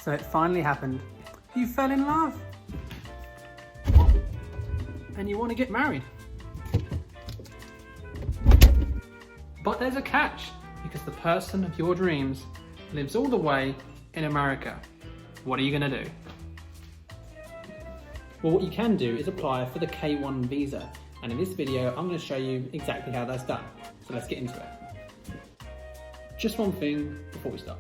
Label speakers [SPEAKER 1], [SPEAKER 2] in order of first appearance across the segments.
[SPEAKER 1] So it finally happened. You fell in love. And you want to get married. But there's a catch, because the person of your dreams lives all the way in America. What are you going to do? Well, what you can do is apply for the K1 visa. And in this video, I'm going to show you exactly how that's done. So let's get into it. Just one thing before we start.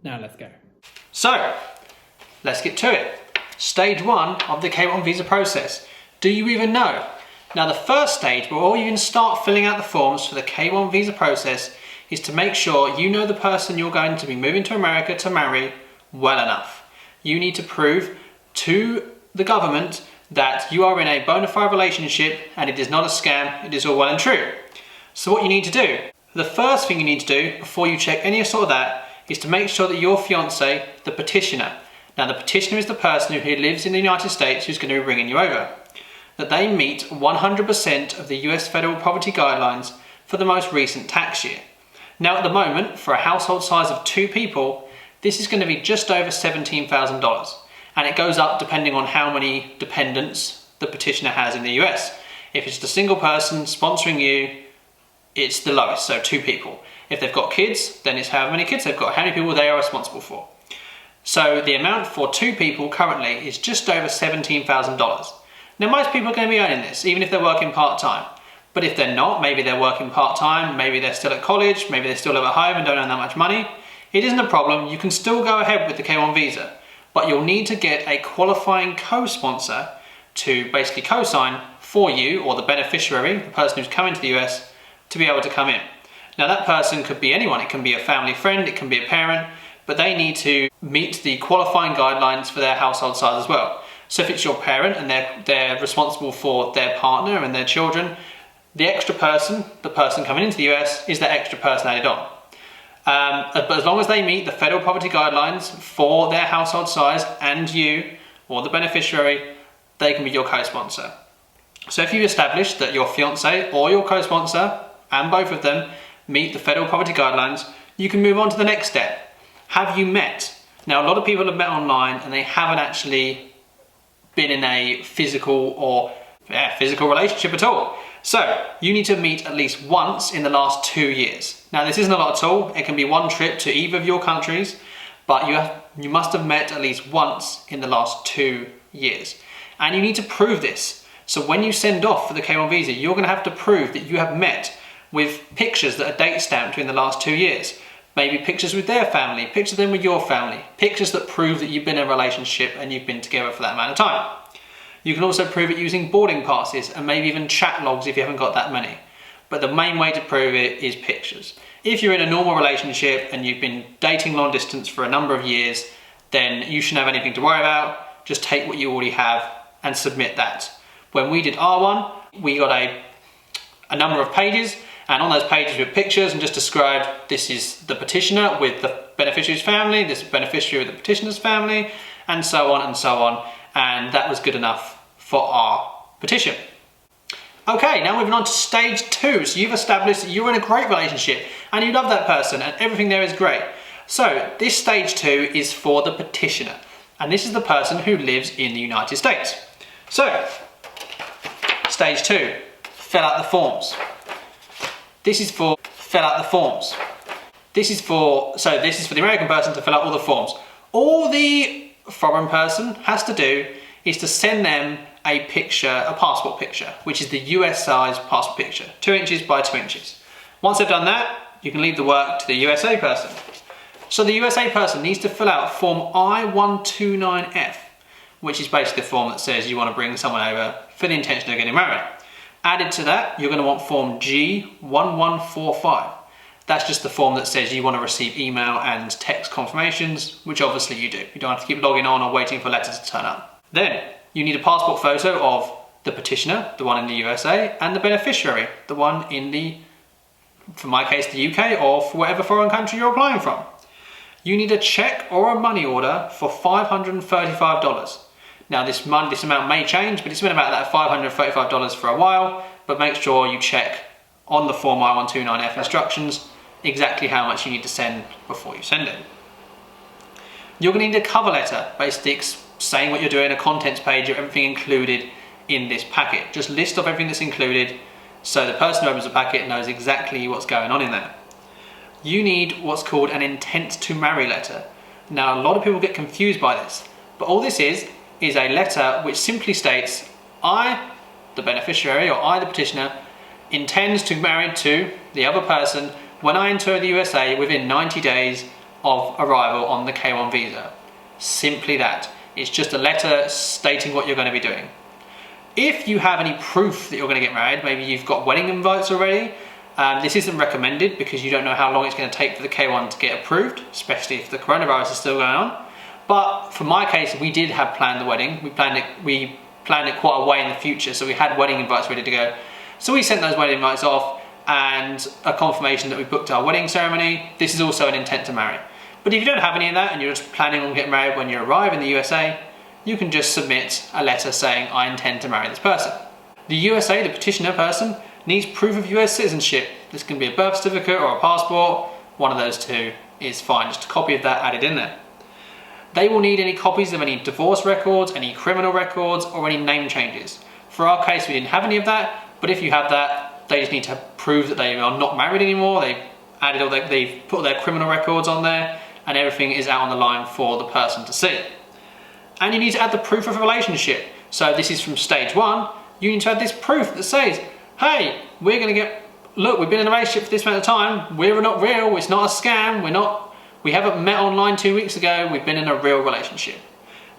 [SPEAKER 1] Now let's go. So, let's get to it. Stage 1 of the K1 visa process. Do you even know? Now the first stage, before you even start filling out the forms for the K1 visa process, is to make sure you know the person you're going to be moving to America to marry well enough. You need to prove to the government that you are in a bona fide relationship and it is not a scam, it is all well and true. So what you need to do, the first thing you need to do before you check any sort of that, is to make sure that your fiancé, the petitioner, now the petitioner is the person who lives in the United States who's going to be bringing you over, that they meet 100% of the US federal poverty guidelines for the most recent tax year. Now at the moment, for a household size of 2 people, this is going to be just over $17,000, and it goes up depending on how many dependents the petitioner has in the US. If it's a single person sponsoring you, it's the lowest, so 2 people. If they've got kids, then it's how many kids they've got, how many people they are responsible for. So the amount for 2 people currently is just over $17,000. Now most people are going to be earning this, even if they're working part-time. But if they're not, maybe they're working part-time, maybe they're still at college, maybe they still live at home and don't earn that much money, it isn't a problem. You can still go ahead with the K1 visa, but you'll need to get a qualifying co-sponsor to basically co-sign for you, or the beneficiary, the person who's coming to the US, to be able to come in. Now that person could be anyone, it can be a family friend, it can be a parent, but they need to meet the qualifying guidelines for their household size as well. So if it's your parent and they're responsible for their partner and their children, the extra person, the person coming into the US, is that extra person added on. But as long as they meet the federal poverty guidelines for their household size and you, or the beneficiary, they can be your co-sponsor. So if you establish that your fiancé or your co-sponsor, and both of them, meet the federal poverty guidelines, you can move on to the next step. Have you met? Now a lot of people have met online and they haven't actually been in a physical relationship at all. So you need to meet at least once in the last 2 years. Now this isn't a lot at all. It can be one trip to either of your countries, but you must have met at least once in the last 2 years. And you need to prove this. So when you send off for the K1 visa, you're going to have to prove that you have met with pictures that are date stamped in the last 2 years. Maybe pictures with their family, pictures of them with your family, pictures that prove that you've been in a relationship and you've been together for that amount of time. You can also prove it using boarding passes and maybe even chat logs if you haven't got that many. But the main way to prove it is pictures. If you're in a normal relationship and you've been dating long distance for a number of years, then you shouldn't have anything to worry about. Just take what you already have and submit that. When we did R1, we got a number of pages, and on those pages with pictures and just described, this is the petitioner with the beneficiary's family, this is beneficiary with the petitioner's family, and so on and so on. And that was good enough for our petition. Okay, now moving on to stage 2. So you've established that you're in a great relationship and you love that person and everything there is great. So this stage 2 is for the petitioner. And this is the person who lives in the United States. So, stage 2, fill out the forms. This is for fill out the forms. This is for the American person to fill out all the forms. All the foreign person has to do is to send them a picture, a passport picture, which is the US size passport picture, 2 inches by 2 inches. Once they've done that, you can leave the work to the USA person. So the USA person needs to fill out form I-129F, which is basically the form that says you want to bring someone over for the intention of getting married. Added to that, you're going to want form G1145. That's just the form that says you want to receive email and text confirmations, which obviously you do. You don't have to keep logging on or waiting for letters to turn up. Then you need a passport photo of the petitioner, the one in the USA, and the beneficiary, the one in the, for my case, the UK, or for whatever foreign country you're applying from. you need a check or a money order for $535. Now this amount may change, but it's been about that $535 for a while, but make sure you check on the Form I-129F instructions exactly how much you need to send before you send it. You're going to need a cover letter, basically saying what you're doing, a contents page of everything included in this packet. Just list off everything that's included so the person who opens the packet knows exactly what's going on in there. You need what's called an intent to marry letter. Now a lot of people get confused by this, but all this is a letter which simply states, I, the beneficiary, or I, the petitioner, intends to marry to the other person when I enter the USA within 90 days of arrival on the K1 visa. Simply that. It's just a letter stating what you're going to be doing. If you have any proof that you're going to get married, maybe you've got wedding invites already, this isn't recommended because you don't know how long it's going to take for the K1 to get approved, especially if the coronavirus is still going on. But for my case, we did have planned the wedding. We planned it quite a way in the future, so we had wedding invites ready to go. So we sent those wedding invites off and a confirmation that we booked our wedding ceremony. This is also an intent to marry. But if you don't have any of that and you're just planning on getting married when you arrive in the USA, you can just submit a letter saying, I intend to marry this person. The USA, the petitioner person, needs proof of US citizenship. This can be a birth certificate or a passport. One of those two is fine, just a copy of that added in there. They will need any copies of any divorce records, any criminal records, or any name changes. For our case, we didn't have any of that, but if you have that, they just need to prove that they are not married anymore. They've put their criminal records on there, and everything is out on the line for the person to see. And you need to add the proof of relationship. So this is from stage 1. You need to add this proof that says, hey, we've been in a relationship for this amount of time. We're not real. It's not a scam. We haven't met online 2 weeks ago. We've been in a real relationship.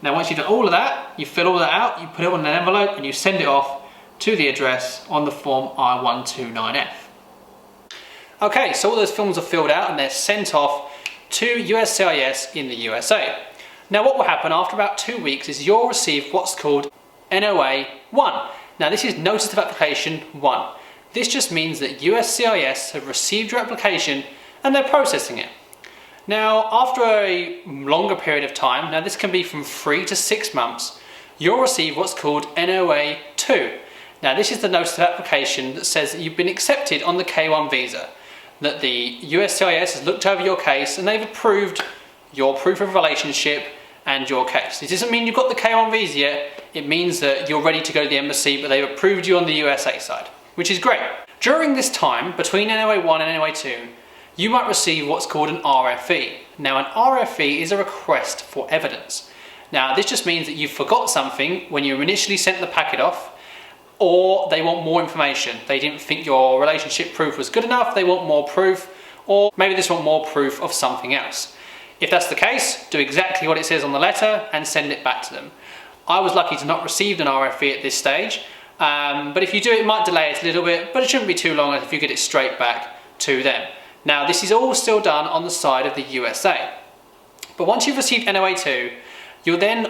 [SPEAKER 1] Now, once you've done all of that, you fill all that out, you put it on an envelope, and you send it off to the address on the Form I-129F. Okay, so all those forms are filled out and they're sent off to USCIS in the USA. Now what will happen after about 2 weeks is you'll receive what's called NOA 1. Now this is Notice of Application 1. This just means that USCIS have received your application and they're processing it. Now after a longer period of time, now this can be from 3 to 6 months, you'll receive what's called NOA 2. Now this is the Notice of Application that says that you've been accepted on the K1 visa, that the USCIS has looked over your case and they've approved your proof of relationship and your case. This doesn't mean you've got the K1 visa yet, it means that you're ready to go to the embassy, but they've approved you on the USA side, which is great. During this time, between NOA 1 and NOA 2, you might receive what's called an RFE. Now an RFE is a request for evidence. Now this just means that you forgot something when you initially sent the packet off, or they want more information. They didn't think your relationship proof was good enough, they want more proof, or maybe they just want more proof of something else. If that's the case, do exactly what it says on the letter and send it back to them. I was lucky to not receive an RFE at this stage, but if you do, it might delay it a little bit, but it shouldn't be too long if you get it straight back to them. Now this is all still done on the side of the USA. But once you've received NOA 2,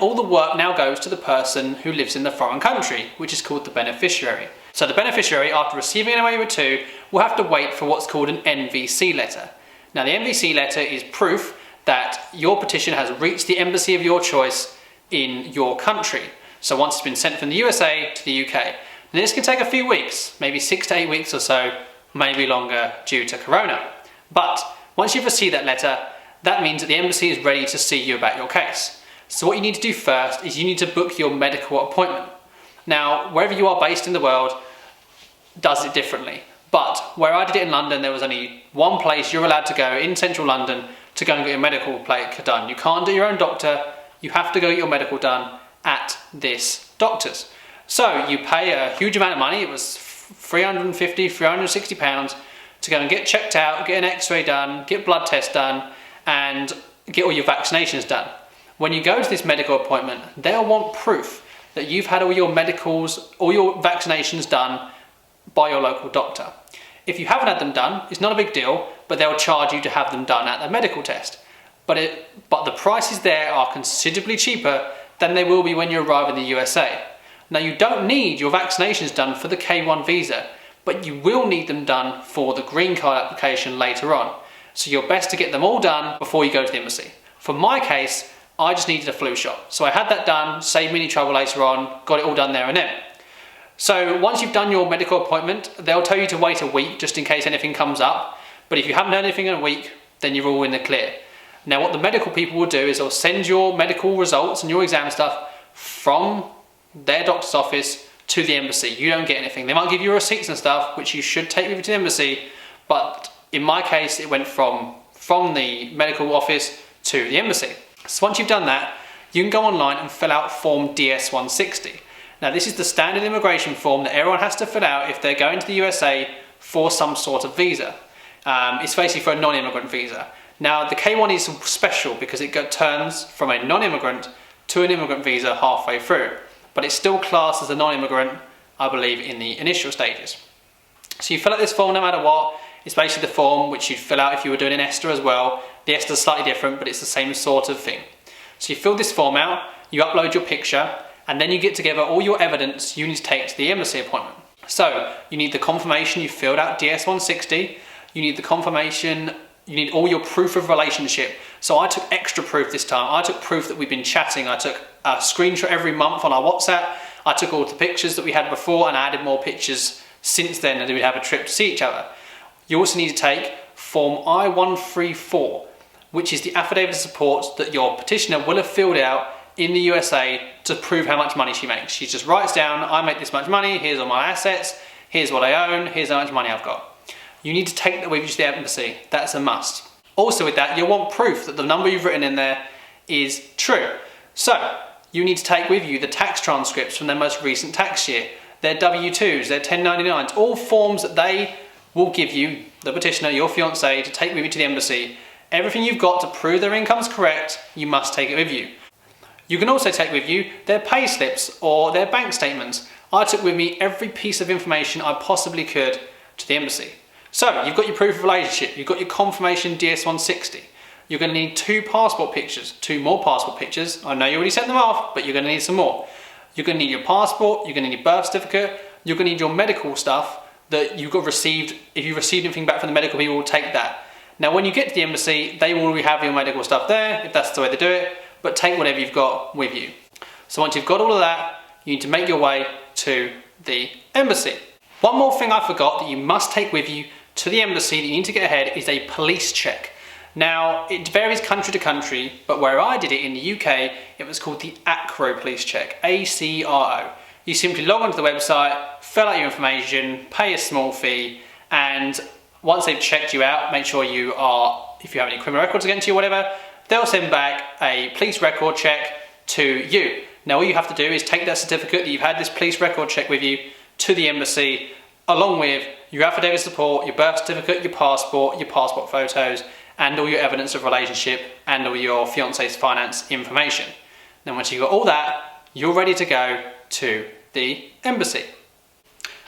[SPEAKER 1] all the work now goes to the person who lives in the foreign country, which is called the beneficiary. So the beneficiary, after receiving NOA 2, will have to wait for what's called an NVC letter. Now the NVC letter is proof that your petition has reached the embassy of your choice in your country. So once it's been sent from the USA to the UK. And this can take a few weeks, maybe 6 to 8 weeks or so, maybe longer due to Corona. But once you've received that letter, that means that the embassy is ready to see you about your case. So what you need to do first is you need to book your medical appointment. Now, wherever you are based in the world does it differently. But where I did it in London, there was only one place you're allowed to go in central London to go and get your medical done. You can't do your own doctor, you have to go get your medical done at this doctor's. So you pay a huge amount of money, it was £350, £360 to go and get checked out, get an x-ray done, get blood tests done, and get all your vaccinations done. When you go to this medical appointment, they'll want proof that you've had all your medicals, all your vaccinations done by your local doctor. If you haven't had them done, it's not a big deal, but they'll charge you to have them done at the medical test. But the prices there are considerably cheaper than they will be when you arrive in the USA. Now you don't need your vaccinations done for the K1 visa, but you will need them done for the green card application later on. So you're best to get them all done before you go to the embassy. For my case, I just needed a flu shot. So I had that done, saved me any trouble later on, got it all done there and then. So once you've done your medical appointment, they'll tell you to wait a week just in case anything comes up. But if you haven't heard anything in a week, then you're all in the clear. Now what the medical people will do is they'll send your medical results and your exam stuff from their doctor's office to the embassy. You don't get anything. They might give you receipts and stuff, which you should take with you to the embassy, but in my case, it went from the medical office to the embassy. So once you've done that, you can go online and fill out form DS-160. Now this is the standard immigration form that everyone has to fill out if they're going to the USA for some sort of visa. It's basically for a non-immigrant visa. Now the K1 is special because it turns from a non-immigrant to an immigrant visa halfway through, but it's still classed as a non-immigrant, I believe, in the initial stages. So you fill out this form no matter what. It's basically the form which you'd fill out if you were doing an ESTA as well. The ESTA is slightly different, but it's the same sort of thing. So you fill this form out, you upload your picture, and then you get together all your evidence you need to take to the embassy appointment. So you need the confirmation you filled out DS-160, you need the confirmation, you need all your proof of relationship. So I took extra proof this time. I took proof that we've been chatting. I took a screenshot every month on our WhatsApp. I took all the pictures that we had before and I added more pictures since then and we'd have a trip to see each other. You also need to take form I-134, which is the affidavit of support that your petitioner will have filled out in the USA to prove how much money she makes. She just writes down, I make this much money, here's all my assets, here's what I own, here's how much money I've got. You need to take that with you to the embassy. That's a must. Also with that, you'll want proof that the number you've written in there is true. So you need to take with you the tax transcripts from their most recent tax year, their W-2s, their 1099s, all forms that they will give you, the petitioner, your fiancé, to take with you to the embassy. Everything you've got to prove their income's correct, you must take it with you. You can also take with you their payslips or their bank statements. I took with me every piece of information I possibly could to the embassy. So you've got your proof of relationship, you've got your confirmation DS-160. You're going to need 2 passport pictures, 2 more passport pictures. I know you already sent them off, but you're going to need some more. You're going to need your passport, you're going to need your birth certificate, you're going to need your medical stuff that you've got received. If you received anything back from the medical people, will take that. Now when you get to the embassy, they will already have your medical stuff there, if that's the way they do it, but take whatever you've got with you. So once you've got all of that, you need to make your way to the embassy. One more thing I forgot that you must take with you to the embassy that you need to get ahead is a police check. Now, it varies country to country, but where I did it in the UK, it was called the ACRO police check, ACRO. You simply log onto the website, fill out your information, pay a small fee, and once they've checked you out, make sure you are, if you have any criminal records against you or whatever, they'll send back a police record check to you. Now, all you have to do is take that certificate that you've had this police record check with you to the embassy, along with your affidavit of support, your birth certificate, your passport photos, and all your evidence of relationship and all your fiancé's finance information. Then once you've got all that, you're ready to go to the embassy.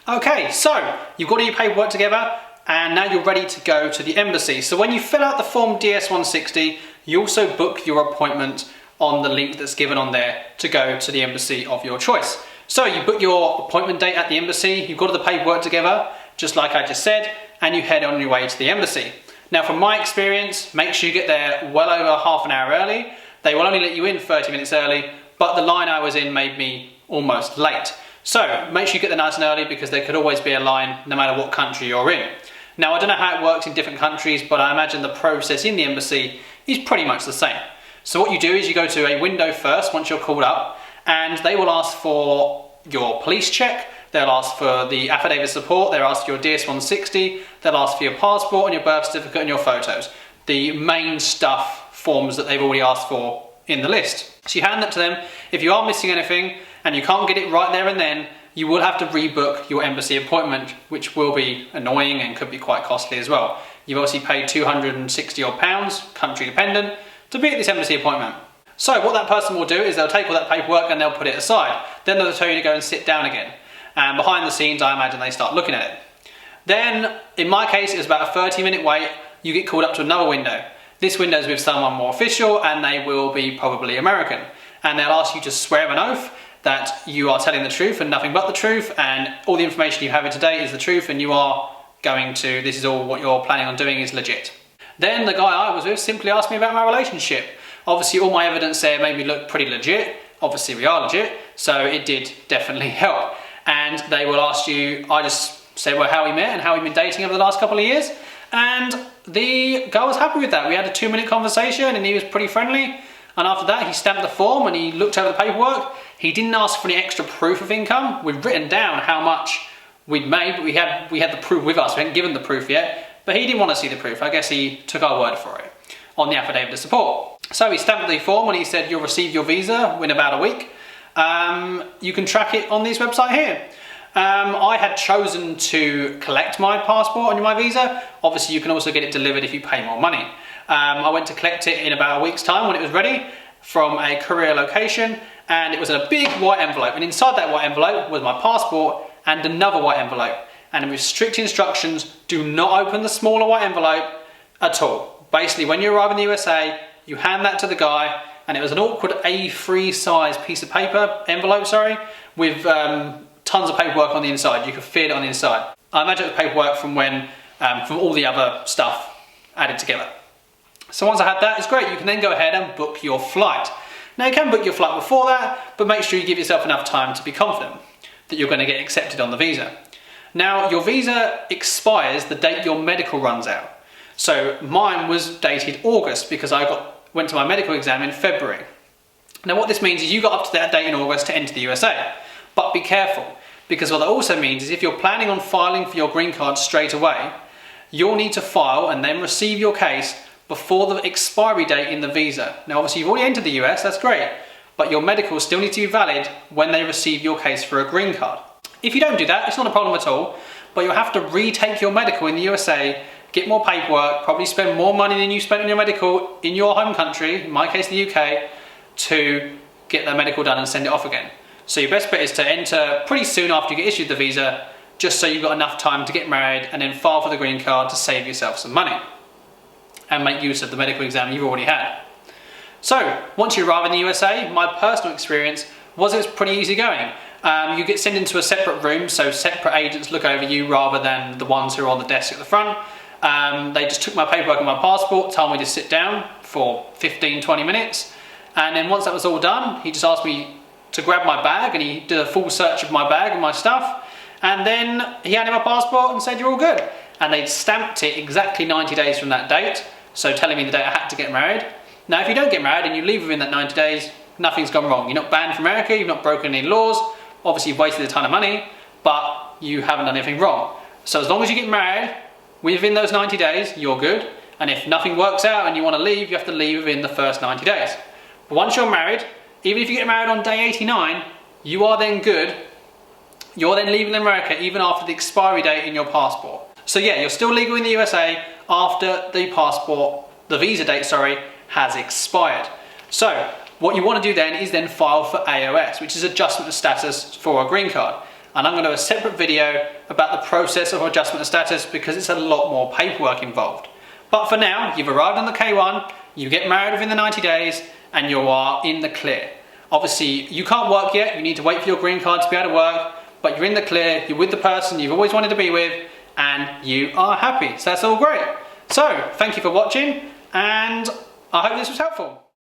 [SPEAKER 1] Okay, so you've got all your paperwork together and now you're ready to go to the embassy. So when you fill out the form DS-160, you also book your appointment on the link that's given on there to go to the embassy of your choice. So you book your appointment date at the embassy, you've got all the paperwork together, just like I just said, and you head on your way to the embassy. Now from my experience, make sure you get there well over half an hour early. They will only let you in 30 minutes early, but the line I was in made me almost late. So make sure you get there nice and early because there could always be a line no matter what country you're in. Now I don't know how it works in different countries, but I imagine the process in the embassy is pretty much the same. So what you do is you go to a window first once you're called up, and they will ask for your police check, they'll ask for the affidavit of support, they'll ask for your DS-160, they'll ask for your passport and your birth certificate and your photos. The main stuff, forms that they've already asked for in the list. So you hand that to them. If you are missing anything and you can't get it right there and then, you will have to rebook your embassy appointment, which will be annoying and could be quite costly as well. You've obviously paid £260 odd, country dependent, to be at this embassy appointment. So what that person will do is they'll take all that paperwork and they'll put it aside. Then they'll tell you to go and sit down again. And behind the scenes, I imagine they start looking at it. Then, in my case, it was about a 30-minute wait. You get called up to another window. This window is with someone more official and they will be probably American. And they'll ask you to swear an oath that you are telling the truth and nothing but the truth, and all the information you have in today is the truth, and you are going to, this is all what you're planning on doing is legit. Then the guy I was with simply asked me about my relationship. Obviously all my evidence there made me look pretty legit. Obviously we are legit, so it did definitely help. And they will ask you, I just said, well, how we met and how we've been dating over the last couple of years. And the guy was happy with that. We had a 2-minute conversation and he was pretty friendly. And after that, he stamped the form and he looked over the paperwork. He didn't ask for any extra proof of income. We'd written down how much we'd made, but we had the proof with us. We hadn't given the proof yet, but he didn't want to see the proof. I guess he took our word for it on the affidavit of support. So he stamped the form and he said, you'll receive your visa in about a week. You can track it on this website here. I had chosen to collect my passport and my visa. Obviously, you can also get it delivered if you pay more money. I went to collect it in about a week's time when it was ready from a courier location, and it was in a big white envelope. And inside that white envelope was my passport and another white envelope. And with strict instructions, do not open the smaller white envelope at all. Basically, when you arrive in the USA, you hand that to the guy, and it was an awkward A3 size piece of paper, envelope, sorry, with tons of paperwork on the inside. You could feel it on the inside. I imagine it was paperwork from when, from all the other stuff added together. So once I had that, it's great. You can then go ahead and book your flight. Now you can book your flight before that, but make sure you give yourself enough time to be confident that you're going to get accepted on the visa. Now your visa expires the date your medical runs out. So mine was dated August because I went to my medical exam in February. Now what this means is you got up to that date in August to enter the USA. But be careful, because what that also means is if you're planning on filing for your green card straight away, you'll need to file and then receive your case before the expiry date in the visa. Now obviously you've already entered the US, that's great, but your medical still needs to be valid when they receive your case for a green card. If you don't do that, it's not a problem at all, but you'll have to retake your medical in the USA, get more paperwork, probably spend more money than you spent on your medical in your home country, in my case the UK, to get that medical done and send it off again. So your best bet is to enter pretty soon after you get issued the visa, just so you've got enough time to get married and then file for the green card to save yourself some money and make use of the medical exam you've already had. So once you arrive in the USA, my personal experience was it was pretty easy going. You get sent into a separate room, so separate agents look over you rather than the ones who are on the desk at the front. They just took my paperwork and my passport, told me to sit down for 15-20 minutes, and then once that was all done, he just asked me to grab my bag, and he did a full search of my bag and my stuff, and then he handed my passport and said you're all good. And they'd stamped it exactly 90 days from that date, so telling me the date I had to get married. Now if you don't get married and you leave within that 90 days, nothing's gone wrong. You're not banned from America, you've not broken any laws, obviously you've wasted a ton of money, but you haven't done anything wrong. So as long as you get married within those 90 days, you're good, and if nothing works out and you want to leave, you have to leave within the first 90 days. But once you're married, even if you get married on day 89, you are then good. You're then leaving America even after the expiry date in your passport. So yeah, you're still legal in the USA after the visa date, has expired. So what you want to do then is then file for AOS, which is adjustment of status for a green card. And I'm going to do a separate video about the process of adjustment of status because it's a lot more paperwork involved. But for now, you've arrived on the K1, you get married within the 90 days, and you are in the clear. Obviously, you can't work yet, you need to wait for your green card to be able to work, but you're in the clear, you're with the person you've always wanted to be with, and you are happy. So that's all great. So, thank you for watching, and I hope this was helpful.